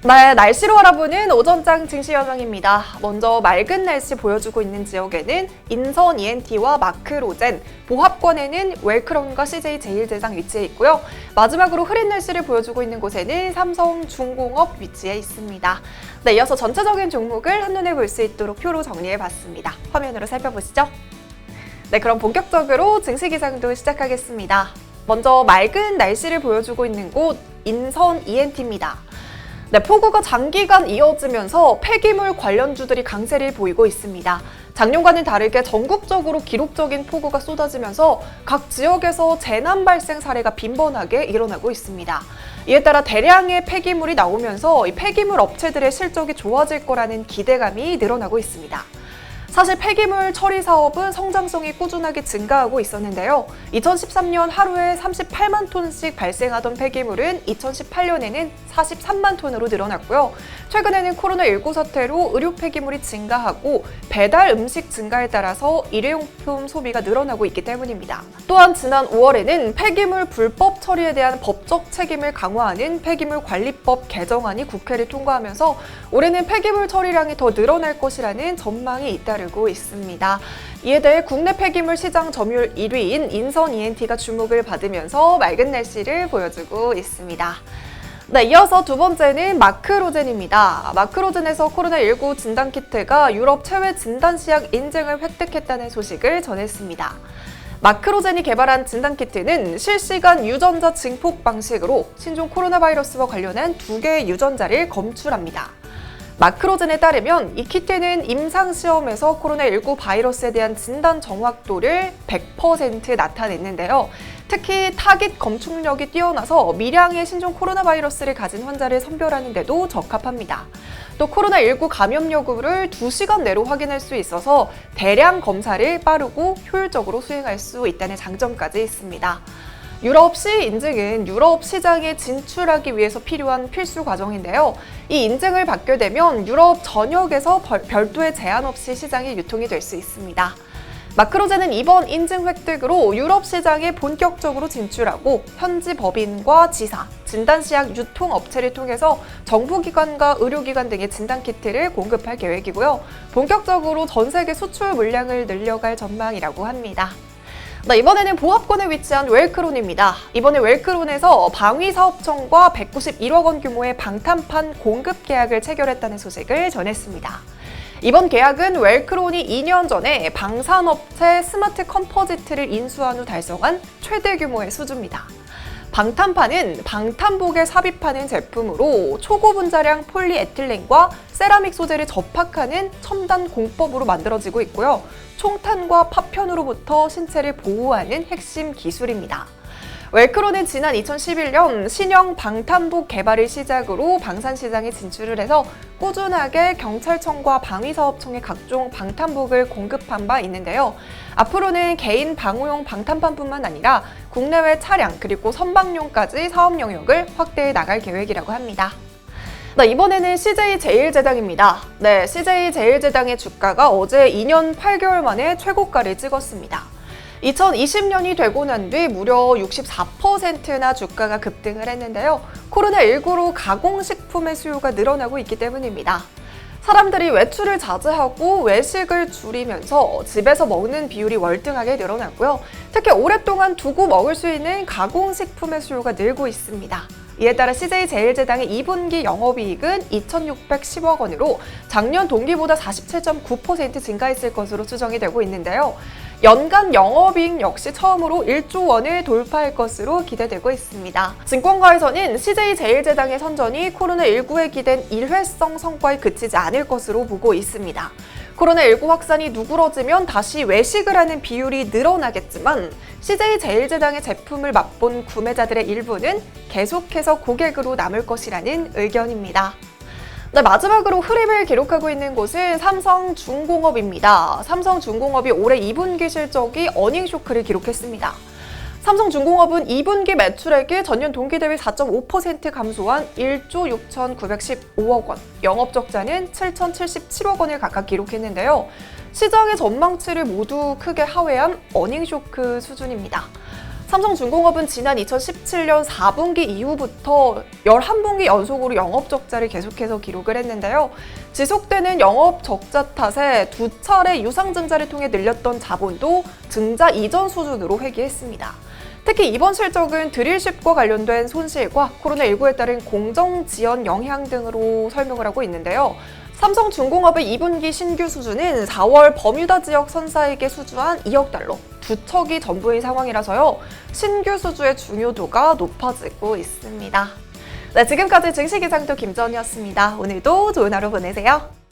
네, 날씨로 알아보는 오전장 증시 현황입니다. 먼저 맑은 날씨 보여주고 있는 지역에는 인선 ENT와 마크로젠, 보합권에는 웰크론과 CJ제일제당 위치해 있고요. 마지막으로 흐린 날씨를 보여주고 있는 곳에는 삼성중공업 위치해 있습니다. 네, 이어서 전체적인 종목을 한눈에 볼 수 있도록 표로 정리해봤습니다. 화면으로 살펴보시죠. 네, 그럼 본격적으로 증시 기상도 시작하겠습니다. 먼저 맑은 날씨를 보여주고 있는 곳 인선 ENT입니다. 네, 폭우가 장기간 이어지면서 폐기물 관련주들이 강세를 보이고 있습니다. 작년과는 다르게 전국적으로 기록적인 폭우가 쏟아지면서 각 지역에서 재난 발생 사례가 빈번하게 일어나고 있습니다. 이에 따라 대량의 폐기물이 나오면서 이 폐기물 업체들의 실적이 좋아질 거라는 기대감이 늘어나고 있습니다. 사실 폐기물 처리 사업은 성장성이 꾸준하게 증가하고 있었는데요. 2013년 하루에 38만 톤씩 발생하던 폐기물은 2018년에는 43만 톤으로 늘어났고요. 최근에는 코로나19 사태로 의료 폐기물이 증가하고 배달 음식 증가에 따라서 일회용품 소비가 늘어나고 있기 때문입니다. 또한 지난 5월에는 폐기물 불법 처리에 대한 법적 책임을 강화하는 폐기물관리법 개정안이 국회를 통과하면서 올해는 폐기물 처리량이 더 늘어날 것이라는 전망이 잇따르고 있습니다. 이에 대해 국내 폐기물 시장 점유율 1위인 인선 ENT가 주목을 받으면서 맑은 날씨를 보여주고 있습니다. 네, 이어서 두 번째는 마크로젠입니다. 마크로젠에서 코로나19 진단키트가 유럽 최외 진단시약 인증을 획득했다는 소식을 전했습니다. 마크로젠이 개발한 진단키트는 실시간 유전자 증폭 방식으로 신종 코로나 바이러스와 관련한 2개의 유전자를 검출합니다. 마크로젠에 따르면 이 키트는 임상시험에서 코로나19 바이러스에 대한 진단 정확도를 100% 나타냈는데요. 특히 타깃 검출력이 뛰어나서 미량의 신종 코로나 바이러스를 가진 환자를 선별하는 데도 적합합니다. 또 코로나19 감염 여부를 2시간 내로 확인할 수 있어서 대량 검사를 빠르고 효율적으로 수행할 수 있다는 장점까지 있습니다. 유럽 C 인증은 유럽 시장에 진출하기 위해서 필요한 필수 과정인데요. 이 인증을 받게 되면 유럽 전역에서 별도의 제한 없이 시장에 유통이 될 수 있습니다. 마크로젠은 이번 인증 획득으로 유럽 시장에 본격적으로 진출하고 현지 법인과 지사, 진단시약 유통업체를 통해서 정부기관과 의료기관 등의 진단키트를 공급할 계획이고요. 본격적으로 전 세계 수출 물량을 늘려갈 전망이라고 합니다. 네, 이번에는 보합권에 위치한 웰크론입니다. 이번에 웰크론에서 방위사업청과 191억 원 규모의 방탄판 공급 계약을 체결했다는 소식을 전했습니다. 이번 계약은 웰크론이 2년 전에 방산업체 스마트 컴포지트를 인수한 후 달성한 최대 규모의 수주입니다. 방탄판은 방탄복에 삽입하는 제품으로 초고분자량 폴리에틸렌과 세라믹 소재를 접합하는 첨단 공법으로 만들어지고 있고요. 총탄과 파편으로부터 신체를 보호하는 핵심 기술입니다. 웰크론은 지난 2011년 신형 방탄복 개발을 시작으로 방산시장에 진출을 해서 꾸준하게 경찰청과 방위사업청에 각종 방탄복을 공급한 바 있는데요. 앞으로는 개인 방호용 방탄판뿐만 아니라 국내외 차량 그리고 선박용까지 사업 영역을 확대해 나갈 계획이라고 합니다. 네, 이번에는 CJ제일제당입니다. 네, CJ제일제당의 주가가 어제 2년 8개월 만에 최고가를 찍었습니다. 2020년이 되고 난 뒤 무려 64%나 주가가 급등을 했는데요. 코로나19로 가공식품의 수요가 늘어나고 있기 때문입니다. 사람들이 외출을 자제하고 외식을 줄이면서 집에서 먹는 비율이 월등하게 늘어났고요. 특히 오랫동안 두고 먹을 수 있는 가공식품의 수요가 늘고 있습니다. 이에 따라 CJ제일제당의 2분기 영업이익은 2,610억 원으로 작년 동기보다 47.9% 증가했을 것으로 추정이 되고 있는데요. 연간 영업이익 역시 처음으로 1조 원을 돌파할 것으로 기대되고 있습니다. 증권가에서는 CJ제일제당의 선전이 코로나19에 기댄 일회성 성과에 그치지 않을 것으로 보고 있습니다. 코로나19 확산이 누그러지면 다시 외식을 하는 비율이 늘어나겠지만 CJ제일제당의 제품을 맛본 구매자들의 일부는 계속해서 고객으로 남을 것이라는 의견입니다. 네, 마지막으로 흐름을 기록하고 있는 곳은 삼성중공업입니다. 삼성중공업이 올해 2분기 실적이 어닝 쇼크를 기록했습니다. 삼성중공업은 2분기 매출액이 전년 동기 대비 4.5% 감소한 1조 6,915억 원, 영업적자는 7,077억 원을 각각 기록했는데요. 시장의 전망치를 모두 크게 하회한 어닝 쇼크 수준입니다. 삼성중공업은 지난 2017년 4분기 이후부터 11분기 연속으로 영업 적자를 계속해서 기록을 했는데요. 지속되는 영업 적자 탓에 두 차례 유상증자를 통해 늘렸던 자본도 증자 이전 수준으로 회귀했습니다. 특히 이번 실적은 드릴쉽과 관련된 손실과 코로나19에 따른 공정 지연 영향 등으로 설명을 하고 있는데요. 삼성중공업의 2분기 신규 수주는 4월 버뮤다 지역 선사에게 수주한 2억 달러, 두 척이 전부인 상황이라서요. 신규 수주의 중요도가 높아지고 있습니다. 네, 지금까지 증시기상도 김전이었습니다. 오늘도 좋은 하루 보내세요.